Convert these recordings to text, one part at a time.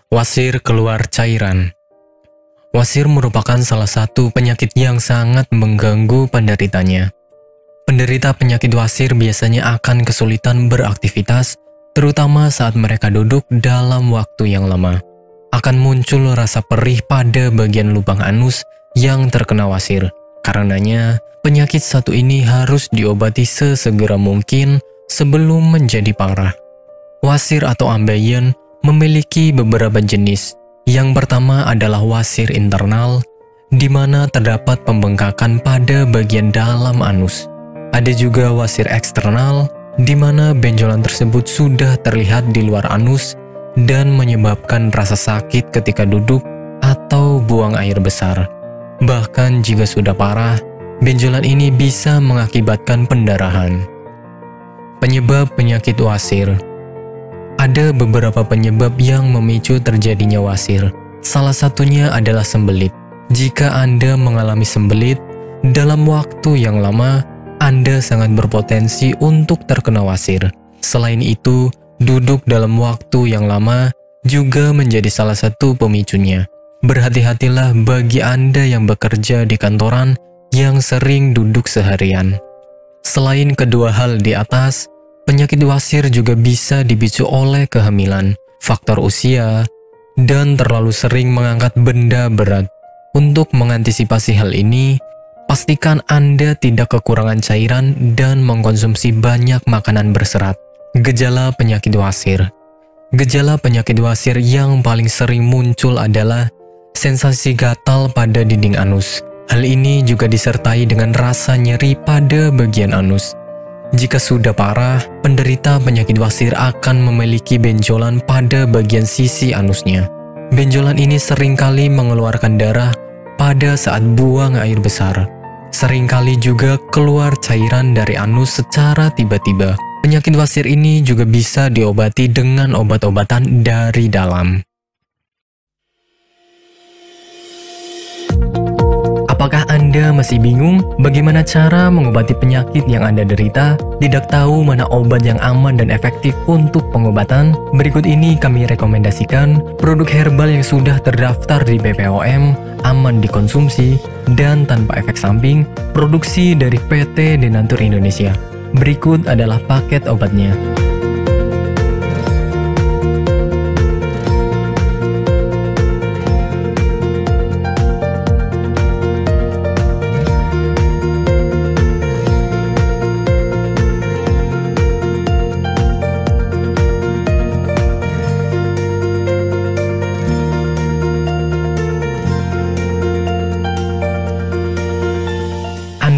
Wasir keluar cairan. Wasir merupakan salah satu penyakit yang sangat mengganggu penderitanya. Penderita penyakit wasir biasanya akan kesulitan beraktivitas, terutama saat mereka duduk dalam waktu yang lama. Akan muncul rasa perih pada bagian lubang anus yang terkena wasir. Karenanya, penyakit satu ini harus diobati sesegera mungkin sebelum menjadi parah. Wasir atau ambeien memiliki beberapa jenis. Yang pertama adalah wasir internal, di mana terdapat pembengkakan pada bagian dalam anus. Ada juga wasir eksternal, di mana benjolan tersebut sudah terlihat di luar anus dan menyebabkan rasa sakit ketika duduk atau buang air besar. Bahkan jika sudah parah, benjolan ini bisa mengakibatkan pendarahan. Penyebab penyakit wasir. Ada beberapa penyebab yang memicu terjadinya wasir. Salah satunya adalah sembelit. Jika Anda mengalami sembelit, dalam waktu yang lama, Anda sangat berpotensi untuk terkena wasir. Selain itu, duduk dalam waktu yang lama juga menjadi salah satu pemicunya. Berhati-hatilah bagi Anda yang bekerja di kantoran yang sering duduk seharian. Selain kedua hal di atas, penyakit wasir juga bisa dipicu oleh kehamilan, faktor usia, dan terlalu sering mengangkat benda berat. Untuk mengantisipasi hal ini, pastikan Anda tidak kekurangan cairan dan mengkonsumsi banyak makanan berserat. Gejala penyakit wasir. Gejala penyakit wasir yang paling sering muncul adalah sensasi gatal pada dinding anus. Hal ini juga disertai dengan rasa nyeri pada bagian anus. Jika sudah parah, penderita penyakit wasir akan memiliki benjolan pada bagian sisi anusnya. Benjolan ini seringkali mengeluarkan darah pada saat buang air besar. Seringkali juga keluar cairan dari anus secara tiba-tiba. Penyakit wasir ini juga bisa diobati dengan obat-obatan dari dalam. Apakah Anda masih bingung bagaimana cara mengobati penyakit yang Anda derita? Tidak tahu mana obat yang aman dan efektif untuk pengobatan? Berikut ini kami rekomendasikan produk herbal yang sudah terdaftar di BPOM, aman dikonsumsi, dan tanpa efek samping, produksi dari PT Denatur Indonesia. Berikut adalah paket obatnya.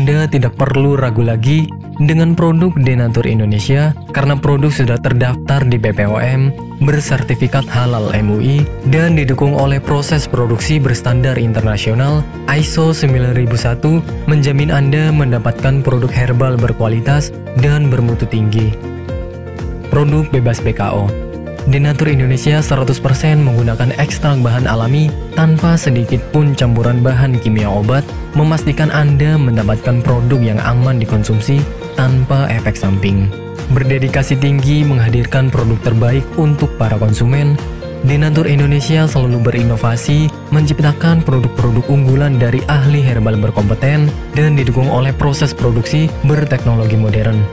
Anda tidak perlu ragu lagi dengan produk Denatur Indonesia karena produk sudah terdaftar di BPOM, bersertifikat halal MUI, dan didukung oleh proses produksi berstandar internasional ISO 9001, menjamin Anda mendapatkan produk herbal berkualitas dan bermutu tinggi. Produk bebas BKO. Denatur Indonesia 100% menggunakan ekstrak bahan alami tanpa sedikit pun campuran bahan kimia obat, memastikan Anda mendapatkan produk yang aman dikonsumsi tanpa efek samping. Berdedikasi tinggi menghadirkan produk terbaik untuk para konsumen, Denatur Indonesia selalu berinovasi, menciptakan produk-produk unggulan dari ahli herbal berkompeten dan didukung oleh proses produksi berteknologi modern.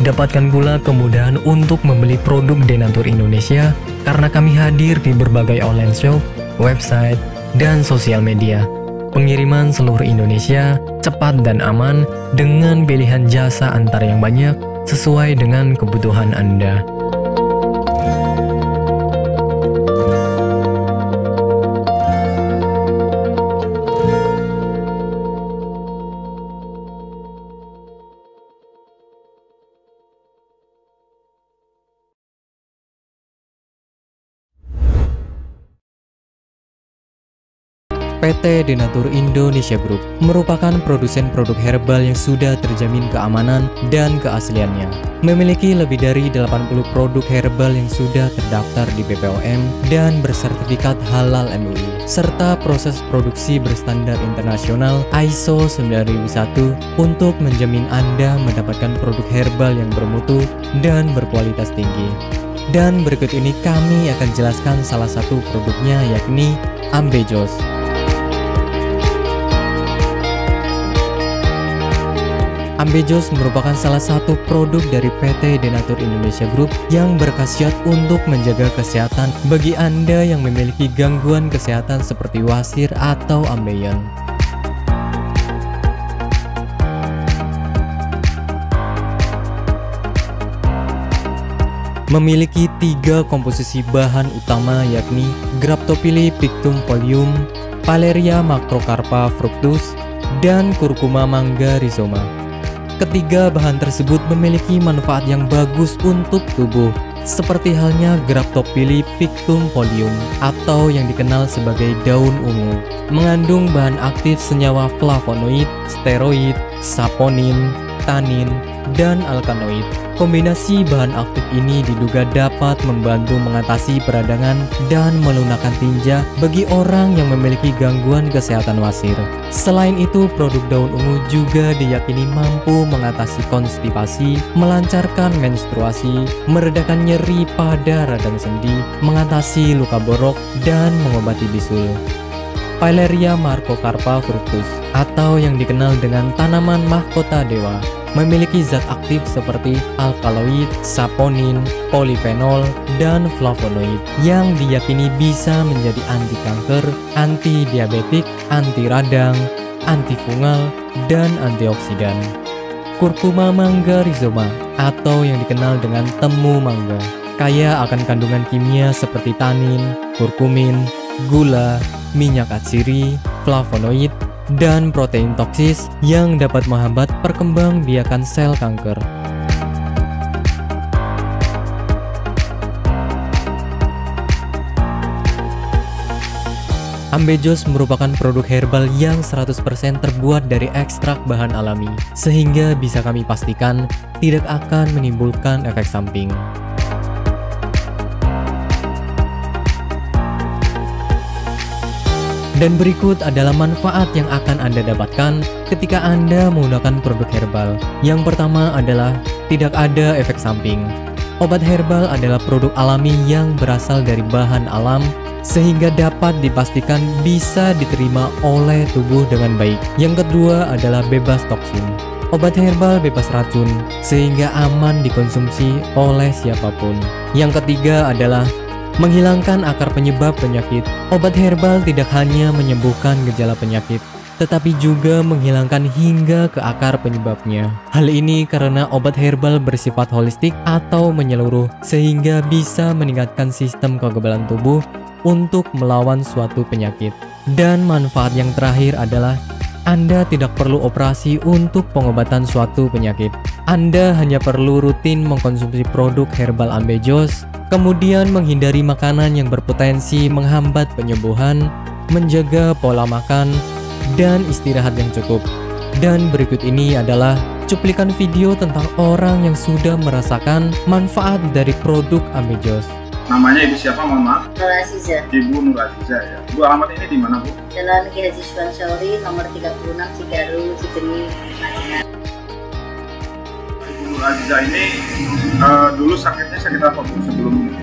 Dapatkan pula kemudahan untuk membeli produk Denatur Indonesia karena kami hadir di berbagai online shop, website, dan sosial media. Pengiriman seluruh Indonesia cepat dan aman dengan pilihan jasa antar yang banyak sesuai dengan kebutuhan Anda. PT Denatur Indonesia Group merupakan produsen produk herbal yang sudah terjamin keamanan dan keasliannya. Memiliki lebih dari 80 produk herbal yang sudah terdaftar di BPOM dan bersertifikat halal MUI, serta proses produksi berstandar internasional ISO 9001 untuk menjamin Anda mendapatkan produk herbal yang bermutu dan berkualitas tinggi. Dan berikut ini kami akan jelaskan salah satu produknya, yakni Ambejos. Ambejos merupakan salah satu produk dari PT Denatur Indonesia Group yang berkhasiat untuk menjaga kesehatan bagi Anda yang memiliki gangguan kesehatan seperti wasir atau ambeien. Memiliki 3 komposisi bahan utama, yakni Graptophylle pictum folium, Paleria macrocarpa fructus, dan Curcuma mangga rhizoma. Ketiga bahan tersebut memiliki manfaat yang bagus untuk tubuh, seperti halnya Graptophylle pictum folium atau yang dikenal sebagai daun ungu. Mengandung bahan aktif senyawa flavonoid, steroid, saponin, tanin, dan alkaloid. Kombinasi bahan aktif ini diduga dapat membantu mengatasi peradangan dan melunakkan tinja bagi orang yang memiliki gangguan kesehatan wasir. Selain itu, produk daun ungu juga diyakini mampu mengatasi konstipasi, melancarkan menstruasi, meredakan nyeri pada radang sendi, mengatasi luka borok, dan mengobati bisul. Paleria macrocarpa fructus atau yang dikenal dengan tanaman mahkota dewa memiliki zat aktif seperti alkaloid, saponin, polifenol, dan flavonoid yang diyakini bisa menjadi anti kanker, anti diabetik, anti radang, antifungal, dan antioksidan. Curcuma mangga rhizoma atau yang dikenal dengan temu mangga kaya akan kandungan kimia seperti tanin, kurkumin, gula, minyak atsiri, flavonoid, dan protein toksis yang dapat menghambat perkembangbiakan sel kanker. Ambejos merupakan produk herbal yang 100% terbuat dari ekstrak bahan alami, sehingga bisa kami pastikan tidak akan menimbulkan efek samping. Dan berikut adalah manfaat yang akan Anda dapatkan ketika Anda menggunakan produk herbal. Yang pertama adalah tidak ada efek samping. Obat herbal adalah produk alami yang berasal dari bahan alam, sehingga dapat dipastikan bisa diterima oleh tubuh dengan baik. Yang kedua adalah bebas toksin. Obat herbal bebas racun, sehingga aman dikonsumsi oleh siapapun. Yang ketiga adalah menghilangkan akar penyebab penyakit. Obat herbal tidak hanya menyembuhkan gejala penyakit, tetapi juga menghilangkan hingga ke akar penyebabnya. Hal ini karena obat herbal bersifat holistik atau menyeluruh, sehingga bisa meningkatkan sistem kekebalan tubuh untuk melawan suatu penyakit. Dan manfaat yang terakhir adalah Anda tidak perlu operasi untuk pengobatan suatu penyakit. Anda hanya perlu rutin mengkonsumsi produk herbal Ambejos, kemudian menghindari makanan yang berpotensi menghambat penyembuhan, menjaga pola makan, dan istirahat yang cukup. Dan berikut ini adalah cuplikan video tentang orang yang sudah merasakan manfaat dari produk Ambejos. Namanya Ibu siapa, mohon maaf? Nur Aziza. Ibu Nur Aziza ya. Bu, alamat ini di mana, Bu? Jalan Ki Haji Suwansori, nomor 36, Cigaru, Cikini, Madinah. Ibu Nur Aziza ini dulu sakitnya sakit apa, Bu, sebelum ini?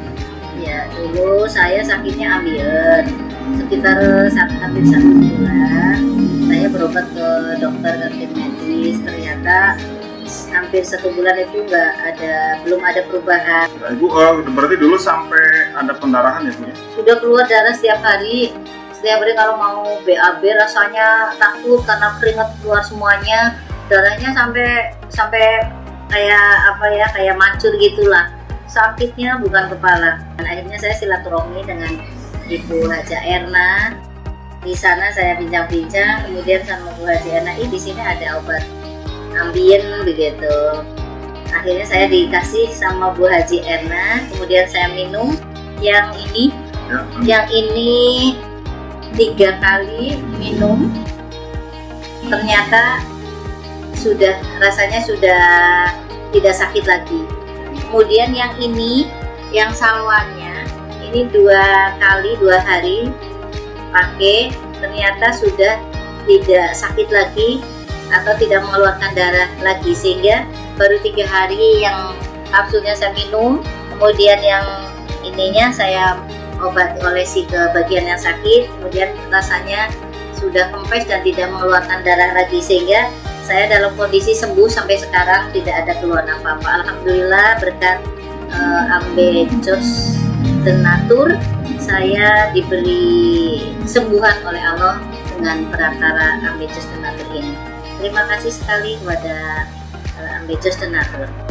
Ya, dulu saya sakitnya ambeien. Sekitar hampir 1 bulan, saya berobat ke dokter kantin medis. Ternyata hampir 1 bulan itu belum ada perubahan. Ya, Ibu, berarti dulu sampai ada pendarahan ya, Bu ya? Sudah keluar darah setiap hari. Setiap hari kalau mau BAB rasanya takut karena keringat keluar semuanya. Darahnya sampai kayak mancur gitulah. Sakitnya bukan kepala. Dan akhirnya saya silaturahmi dengan Ibu Haja Erna. Di sana saya bincang-bincang, kemudian sama Bu Haji Erna, di sini ada obat ambien begitu. Akhirnya saya dikasih sama Bu Haji Erna, kemudian saya minum yang ini. Yang ini 3 kali minum, ternyata rasanya sudah tidak sakit lagi. Kemudian yang ini, yang salwanya, ini 2 kali 2 hari pakai, ternyata sudah tidak sakit lagi atau tidak mengeluarkan darah lagi, sehingga baru 3 hari yang kapsulnya saya minum, kemudian yang ininya saya olesi ke bagian yang sakit, kemudian rasanya sudah kempes dan tidak mengeluarkan darah lagi, sehingga saya dalam kondisi sembuh sampai sekarang, tidak ada keluhan apa-apa. Alhamdulillah berkat Ambejos Tenatur saya diberi kesembuhan oleh Allah dengan perantara Ambejos Tenatur ini. Terima kasih sekali kepada Ambejos Tenatur.